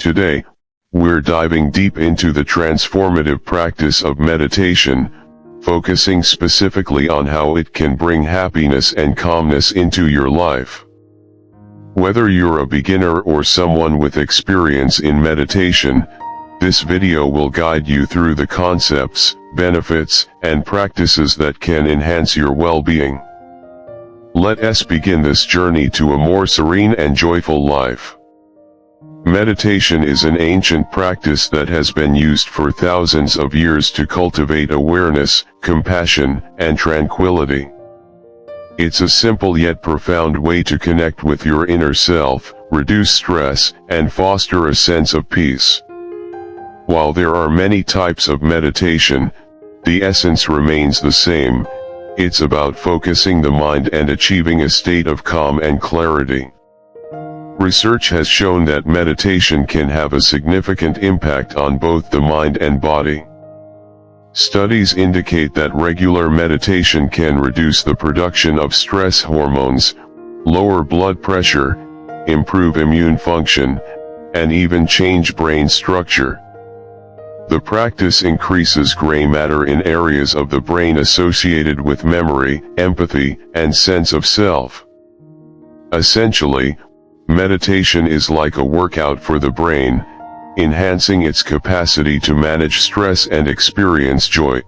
Today, we're diving deep into the transformative practice of meditation, focusing specifically on how it can bring happiness and calmness into your life. Whether you're a beginner or someone with experience in meditation, this video will guide you through the concepts, benefits, and practices that can enhance your well-being. Let us begin this journey to a more serene and joyful life. Meditation is an ancient practice that has been used for thousands of years to cultivate awareness, compassion, and tranquility. It's a simple yet profound way to connect with your inner self, reduce stress, and foster a sense of peace. While there are many types of meditation, the essence remains the same. It's about focusing the mind and achieving a state of calm and clarity. Research has shown that meditation can have a significant impact on both the mind and body. Studies indicate that regular meditation can reduce the production of stress hormones, lower blood pressure, improve immune function, and even change brain structure. The practice increases gray matter in areas of the brain associated with memory, empathy, and sense of self. Essentially, meditation is like a workout for the brain, enhancing its capacity to manage stress and experience joy.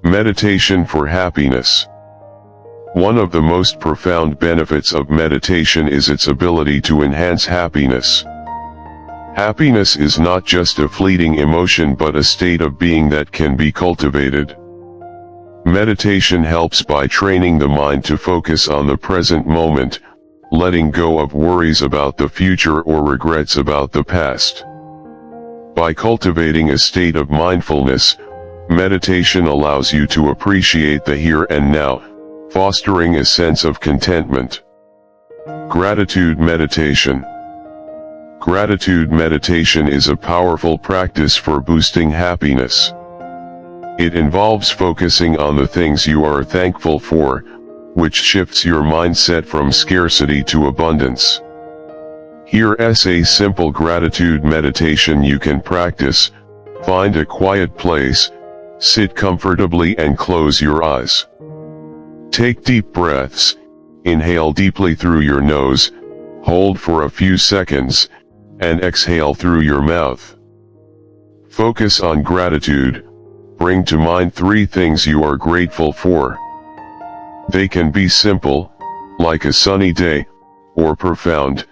Meditation for happiness. One of the most profound benefits of meditation is its ability to enhance happiness. Happiness is not just a fleeting emotion but a state of being that can be cultivated. Meditation helps by training the mind to focus on the present moment, letting go of worries about the future or regrets about the past. By cultivating a state of mindfulness, meditation allows you to appreciate the here and now, fostering a sense of contentment. Gratitude meditation. Gratitude meditation is a powerful practice for boosting happiness. It involves focusing on the things you are thankful for, which shifts your mindset from scarcity to abundance. Here's a simple gratitude meditation you can practice. Find a quiet place, sit comfortably and close your eyes. Take deep breaths, inhale deeply through your nose, hold for a few seconds, and exhale through your mouth. Focus on gratitude. Bring to mind 3 things you are grateful for. They can be simple, like a sunny day, or profound,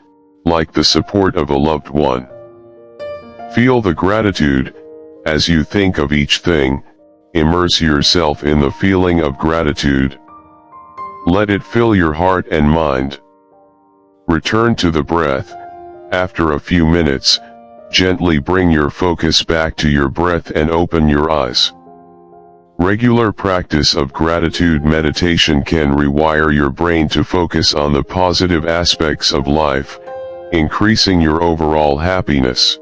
like the support of a loved one. Feel the gratitude. As you think of each thing, immerse yourself in the feeling of gratitude. Let it fill your heart and mind. Return to the breath. After a few minutes, gently bring your focus back to your breath and open your eyes. Regular practice of gratitude meditation can rewire your brain to focus on the positive aspects of life, increasing your overall happiness.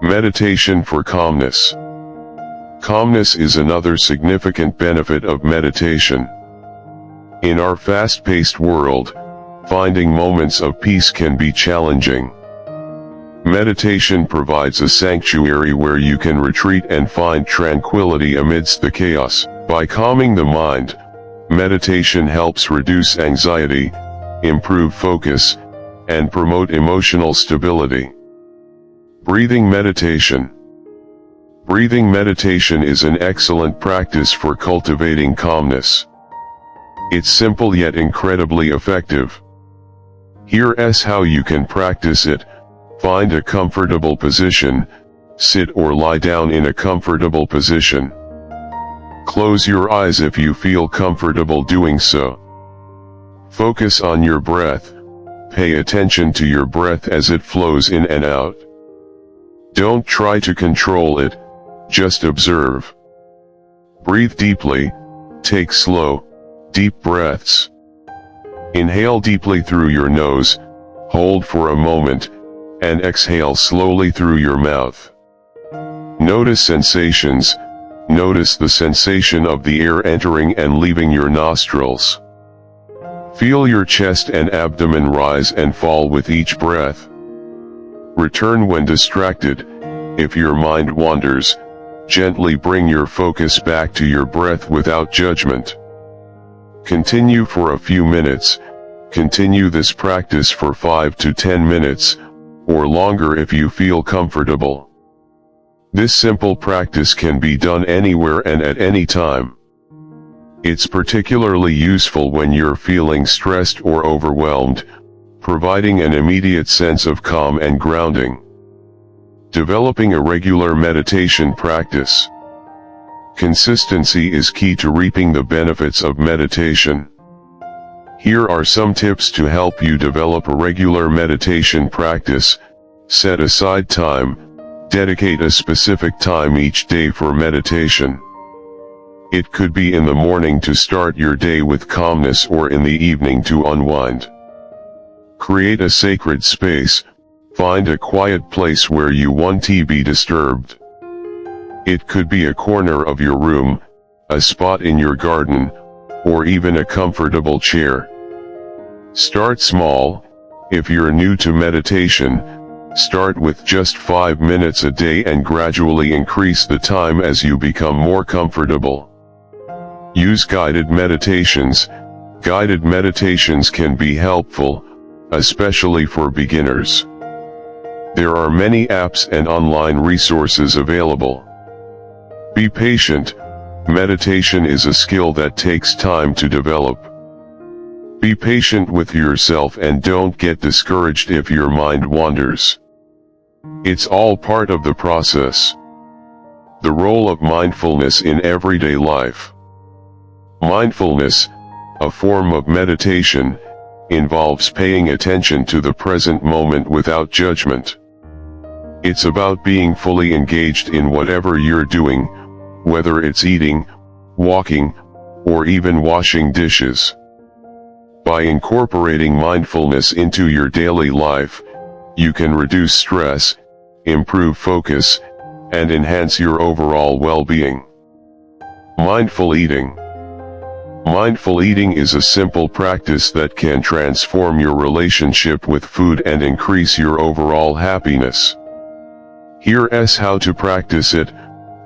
Meditation for calmness. Calmness is another significant benefit of meditation. In our fast-paced world, finding moments of peace can be challenging. Meditation provides a sanctuary where you can retreat and find tranquility amidst the chaos. By calming the mind, meditation helps reduce anxiety, improve focus, and promote emotional stability. Breathing meditation. Breathing meditation is an excellent practice for cultivating calmness. It's simple yet incredibly effective. Here's how you can practice it. Find a comfortable position, sit or lie down in a comfortable position. Close your eyes if you feel comfortable doing so. Focus on your breath. Pay attention to your breath as it flows in and out. Don't try to control it, just observe. Breathe deeply. Take slow, deep breaths. Inhale deeply through your nose, hold for a moment, and exhale slowly through your mouth. Notice sensations. Notice the sensation of the air entering and leaving your nostrils. Feel your chest and abdomen rise and fall with each breath. Return when distracted. If your mind wanders, gently bring your focus back to your breath without judgment. Continue for a few minutes. Continue this practice for 5 to 10 minutes, or longer if you feel comfortable. This simple practice can be done anywhere and at any time. It's particularly useful when you're feeling stressed or overwhelmed, providing an immediate sense of calm and grounding. Developing a regular meditation practice. Consistency is key to reaping the benefits of meditation. Here are some tips to help you develop a regular meditation practice. Set aside time. Dedicate a specific time each day for meditation. It could be in the morning to start your day with calmness or in the evening to unwind. Create a sacred space. Find a quiet place where you won't be disturbed. It could be a corner of your room, a spot in your garden, or even a comfortable chair. Start small. If you're new to meditation, start with just 5 minutes a day and gradually increase the time as you become more comfortable. Use guided meditations. Guided meditations can be helpful, especially for beginners. There are many apps and online resources available. Be patient. Meditation is a skill that takes time to develop. Be patient with yourself and don't get discouraged if your mind wanders. It's all part of the process. The role of mindfulness in everyday life. Mindfulness, a form of meditation, involves paying attention to the present moment without judgment. It's about being fully engaged in whatever you're doing, whether it's eating, walking, or even washing dishes. By incorporating mindfulness into your daily life, you can reduce stress, improve focus, and enhance your overall well-being. Mindful eating. Mindful eating is a simple practice that can transform your relationship with food and increase your overall happiness. Here's how to practice it.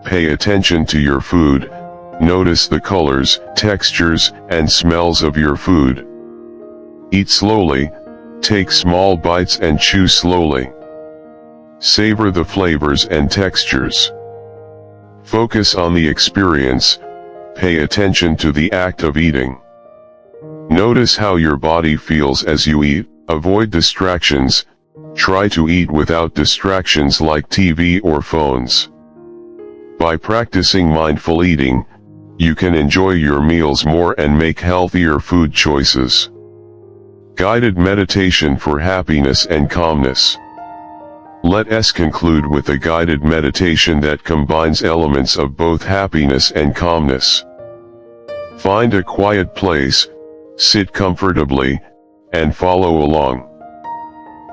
Pay attention to your food. Notice the colors, textures, and smells of your food. Eat slowly. Take small bites and chew slowly. Savor the flavors and textures. Focus on the experience. Pay attention to the act of eating. Notice how your body feels as you eat. Avoid distractions. Try to eat without distractions like TV or phones. By practicing mindful eating, you can enjoy your meals more and make healthier food choices. Guided meditation for happiness and calmness. Let us conclude with a guided meditation that combines elements of both happiness and calmness. Find a quiet place, sit comfortably, and follow along.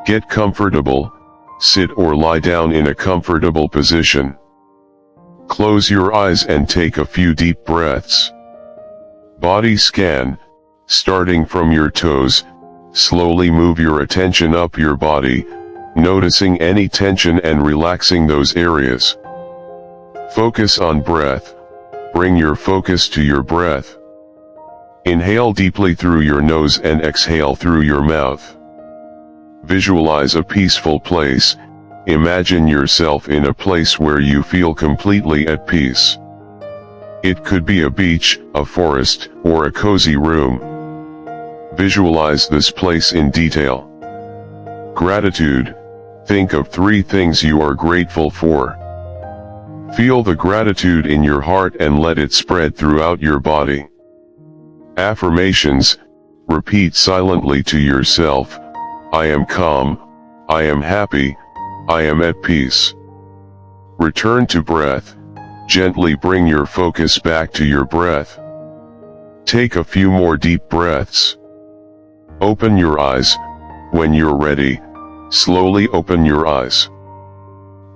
Get comfortable, sit or lie down in a comfortable position. Close your eyes and take a few deep breaths. Body scan. Starting from your toes, slowly move your attention up your body, noticing any tension and relaxing those areas. Focus on breath. Bring your focus to your breath. Inhale deeply through your nose and exhale through your mouth. Visualize a peaceful place. Imagine yourself in a place where you feel completely at peace. It could be a beach, a forest, or a cozy room. Visualize this place in detail. Gratitude. Think of 3 things you are grateful for. Feel the gratitude in your heart and let it spread throughout your body. Affirmations. Repeat silently to yourself. I am calm. I am happy. I am at peace. Return to breath. Gently bring your focus back to your breath. Take a few more deep breaths. Open your eyes. When you're ready, slowly open your eyes.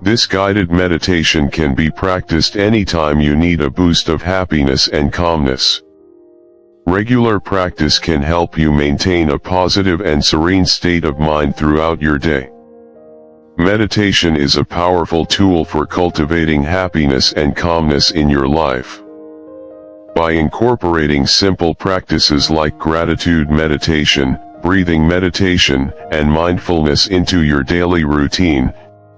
This guided meditation can be practiced anytime you need a boost of happiness and calmness. Regular practice can help you maintain a positive and serene state of mind throughout your day. Meditation is a powerful tool for cultivating happiness and calmness in your life. By incorporating simple practices like gratitude meditation, breathing meditation, and mindfulness into your daily routine,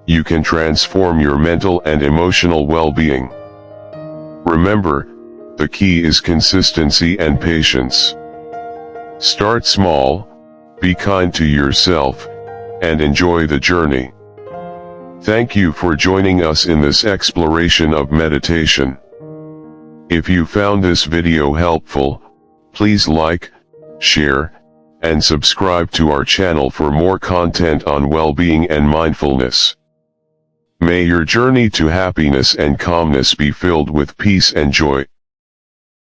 you can transform your mental and emotional well-being. Remember, the key is consistency and patience. Start small, be kind to yourself, and enjoy the journey. Thank you for joining us in this exploration of meditation. If you found this video helpful, please like, share, and subscribe to our channel for more content on well-being and mindfulness. May your journey to happiness and calmness be filled with peace and joy.